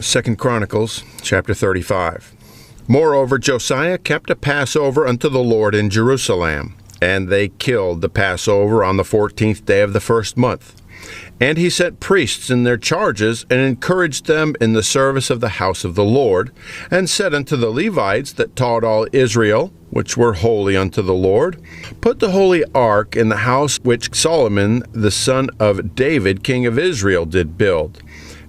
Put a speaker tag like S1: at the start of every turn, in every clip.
S1: 2 Chronicles, chapter 35. Moreover Josiah kept a passover unto the Lord in Jerusalem, and they killed the passover on the 14th day of the first month. And he set priests in their charges, and encouraged them in the service of the house of the Lord, and said unto the Levites that taught all Israel, which were holy unto the Lord, Put the holy ark in the house which Solomon the son of David king of Israel did build,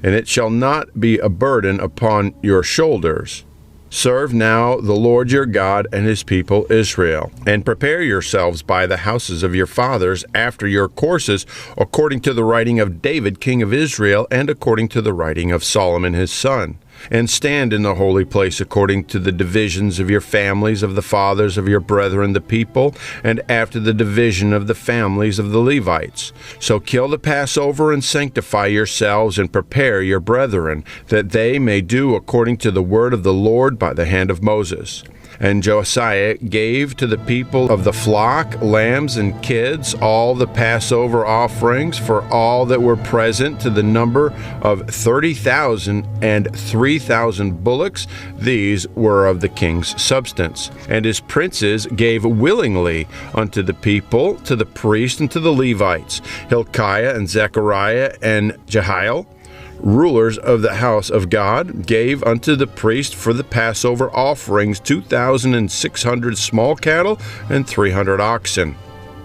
S1: and it shall not be a burden upon your shoulders. Serve now the Lord your God and his people Israel, and prepare yourselves by the houses of your fathers after your courses, according to the writing of David king of Israel, and according to the writing of Solomon his son. And stand in the holy place according to the divisions of your families of the fathers of your brethren the people, and after the division of the families of the Levites. So kill the Passover and sanctify yourselves, and prepare your brethren, that they may do according to the word of the Lord by the hand of Moses. And Josiah gave to the people of the flock, lambs and kids, all the Passover offerings for all that were present, to the number of 30,000 and 3,000 bullocks. These were of the king's substance. And his princes gave willingly unto the people, to the priests and to the Levites, Hilkiah and Zechariah and Jehiel, rulers of the house of God, gave unto the priest for the Passover offerings 2,600 small cattle and 300 oxen.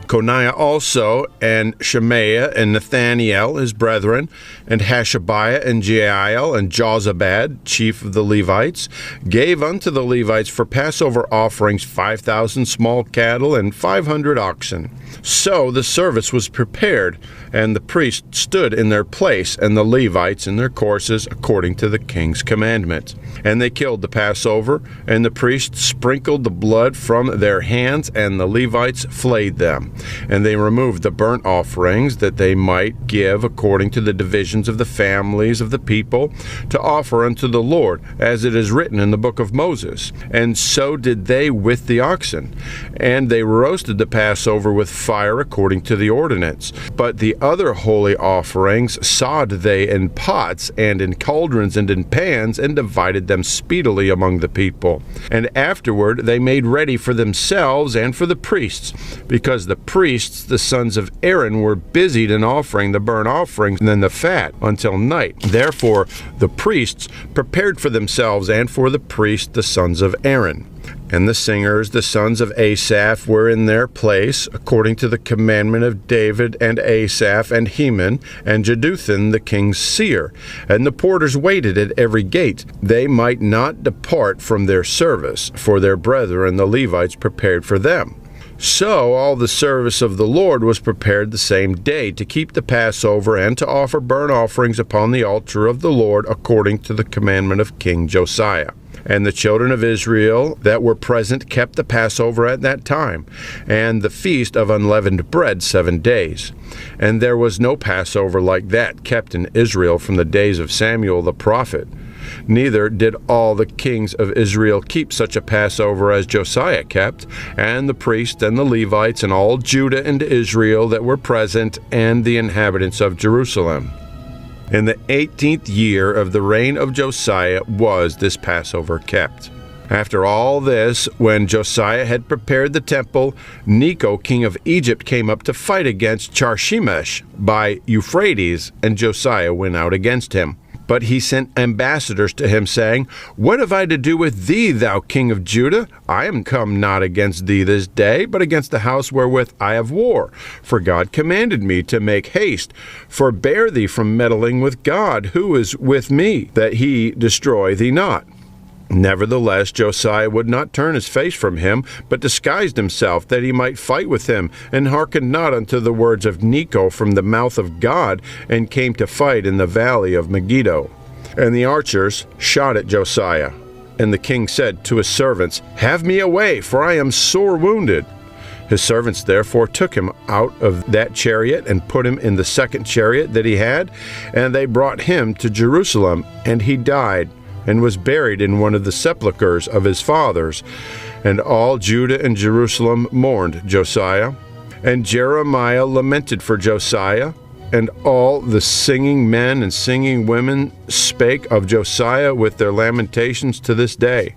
S1: Conaniah also, and Shemaiah and Nethaneel his brethren, and Hashabiah and Jeiel and Jozabad, chief of the Levites, gave unto the Levites for Passover offerings 5,000 small cattle and 500 oxen. So the service was prepared, and the priests stood in their place, and the Levites in their courses, according to the king's commandment. And they killed the Passover, and the priests sprinkled the blood from their hands, and the Levites flayed them. And they removed the burnt offerings, that they might give according to the divisions of the families of the people, to offer unto the Lord, as it is written in the book of Moses. And so did they with the oxen. And they roasted the Passover with fire according to the ordinance. But the other holy offerings sod they in pots, and in caldrons, and in pans, and divided them speedily among the people. And afterward they made ready for themselves and for the priests, because the priests, the sons of Aaron, were busied in offering the burnt offerings and the fat until night. Therefore the priests prepared for themselves and for the priests, the sons of Aaron. And the singers, the sons of Asaph, were in their place, according to the commandment of David and Asaph and Heman and Jeduthun the king's seer. And the porters waited at every gate. They might not depart from their service, for their brethren the Levites prepared for them. So all the service of the Lord was prepared the same day, to keep the Passover and to offer burnt offerings upon the altar of the Lord, according to the commandment of King Josiah. And the children of Israel that were present kept the Passover at that time, and the feast of unleavened bread 7 days. And there was no Passover like that kept in Israel from the days of Samuel the prophet. Neither did all the kings of Israel keep such a Passover as Josiah kept, and the priests and the Levites and all Judah and Israel that were present, and the inhabitants of Jerusalem. In the 18th year of the reign of Josiah was this Passover kept. After all this, when Josiah had prepared the temple, Necho king of Egypt came up to fight against Charshemesh by Euphrates, and Josiah went out against him. But he sent ambassadors to him, saying, What have I to do with thee, thou king of Judah? I am come not against thee this day, but against the house wherewith I have war. For God commanded me to make haste. Forbear thee from meddling with God, who is with me, that he destroy thee not. Nevertheless, Josiah would not turn his face from him, but disguised himself, that he might fight with him, and hearkened not unto the words of Necho from the mouth of God, and came to fight in the valley of Megiddo. And the archers shot at Josiah. And the king said to his servants, Have me away, for I am sore wounded. His servants therefore took him out of that chariot, and put him in the second chariot that he had, and they brought him to Jerusalem, and he died, and was buried in one of the sepulchres of his fathers. And all Judah and Jerusalem mourned Josiah. And Jeremiah lamented for Josiah, and all the singing men and singing women spake of Josiah with their lamentations to this day,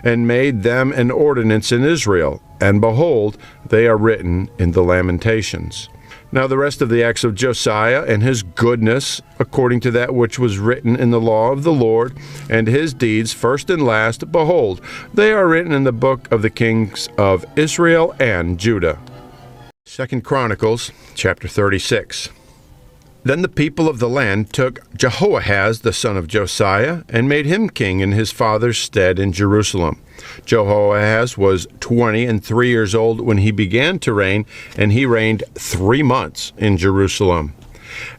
S1: and made them an ordinance in Israel. And behold, they are written in the Lamentations. Now the rest of the acts of Josiah and his goodness, according to that which was written in the law of the Lord, and his deeds, first and last, behold, they are written in the book of the kings of Israel and Judah. 2 Chronicles, chapter 36. Then the people of the land took Jehoahaz the son of Josiah, and made him king in his father's stead in Jerusalem. Jehoahaz was 23 years old when he began to reign, and he reigned 3 months in Jerusalem.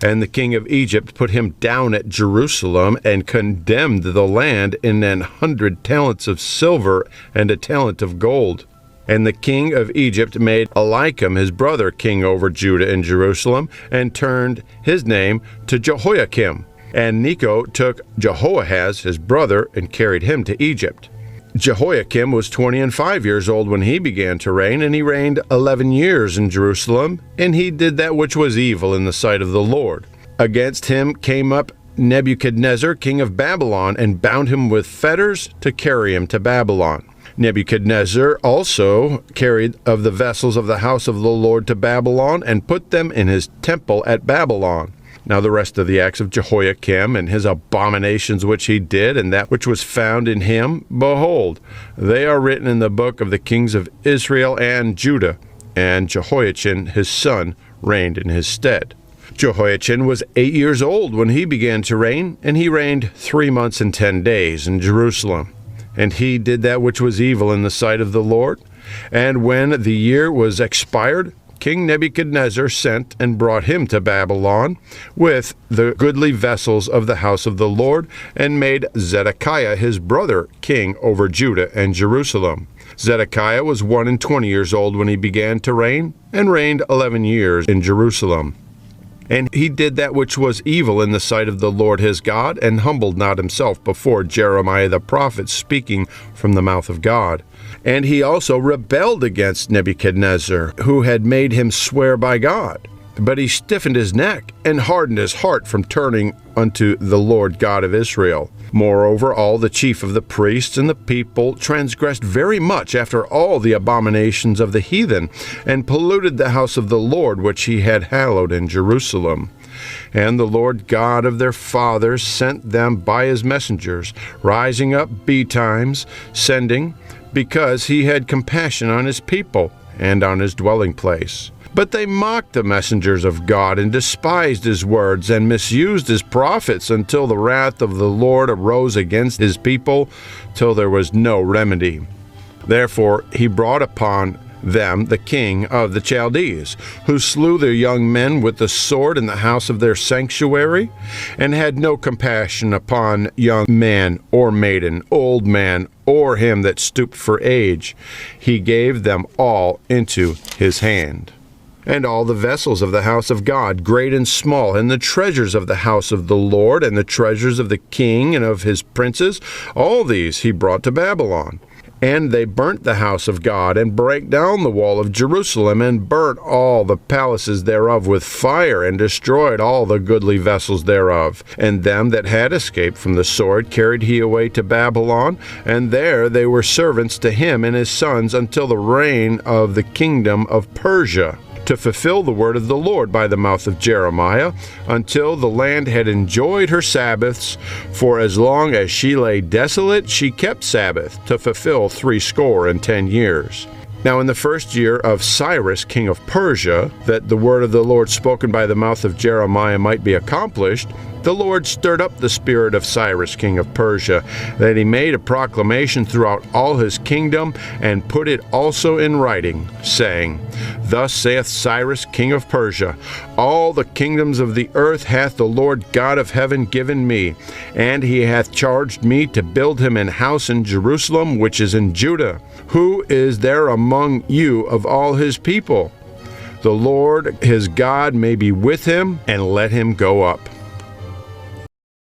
S1: And the king of Egypt put him down at Jerusalem, and condemned the land in 100 talents of silver and a talent of gold. And the king of Egypt made Eliakim his brother king over Judah and Jerusalem, and turned his name to Jehoiakim. And Necho took Jehoahaz his brother, and carried him to Egypt. Jehoiakim was 25 years old when he began to reign, and he reigned 11 years in Jerusalem, and he did that which was evil in the sight of the Lord. Against him came up Nebuchadnezzar king of Babylon, and bound him with fetters to carry him to Babylon. Nebuchadnezzar also carried of the vessels of the house of the Lord to Babylon, and put them in his temple at Babylon. Now the rest of the acts of Jehoiakim, and his abominations which he did, and that which was found in him, behold, they are written in the book of the kings of Israel and Judah. And Jehoiachin his son reigned in his stead. Jehoiachin was 8 years old when he began to reign, and he reigned 3 months and 10 days in Jerusalem. And he did that which was evil in the sight of the Lord. And when the year was expired, King Nebuchadnezzar sent and brought him to Babylon with the goodly vessels of the house of the Lord, and made Zedekiah his brother king over Judah and Jerusalem. Zedekiah was 21 years old when he began to reign, and reigned 11 years in Jerusalem. And he did that which was evil in the sight of the Lord his God, and humbled not himself before Jeremiah the prophet, speaking from the mouth of God. And he also rebelled against Nebuchadnezzar, who had made him swear by God. But he stiffened his neck, and hardened his heart from turning unto the Lord God of Israel. Moreover, all the chief of the priests and the people transgressed very much after all the abominations of the heathen, and polluted the house of the Lord which he had hallowed in Jerusalem. And the Lord God of their fathers sent them by his messengers, rising up betimes, sending, because he had compassion on his people and on his dwelling place. But they mocked the messengers of God, and despised his words, and misused his prophets, until the wrath of the Lord arose against his people, till there was no remedy. Therefore he brought upon them the king of the Chaldees, who slew their young men with the sword in the house of their sanctuary, and had no compassion upon young man or maiden, old man, or him that stooped for age. He gave them all into his hand. And all the vessels of the house of God, great and small, and the treasures of the house of the Lord, and the treasures of the king and of his princes, all these he brought to Babylon. And they burnt the house of God, and brake down the wall of Jerusalem, and burnt all the palaces thereof with fire, and destroyed all the goodly vessels thereof. And them that had escaped from the sword carried he away to Babylon, and there they were servants to him and his sons until the reign of the kingdom of Persia, to fulfill the word of the Lord by the mouth of Jeremiah, until the land had enjoyed her Sabbaths. For as long as she lay desolate, she kept Sabbath, to fulfill 70 years. Now in the first year of Cyrus king of Persia, that the word of the Lord spoken by the mouth of Jeremiah might be accomplished, the Lord stirred up the spirit of Cyrus king of Persia, that he made a proclamation throughout all his kingdom, and put it also in writing, saying, Thus saith Cyrus king of Persia, All the kingdoms of the earth hath the Lord God of heaven given me, and he hath charged me to build him an house in Jerusalem, which is in Judah. Who is there among you of all his people? The Lord his God may be with him, and let him go up.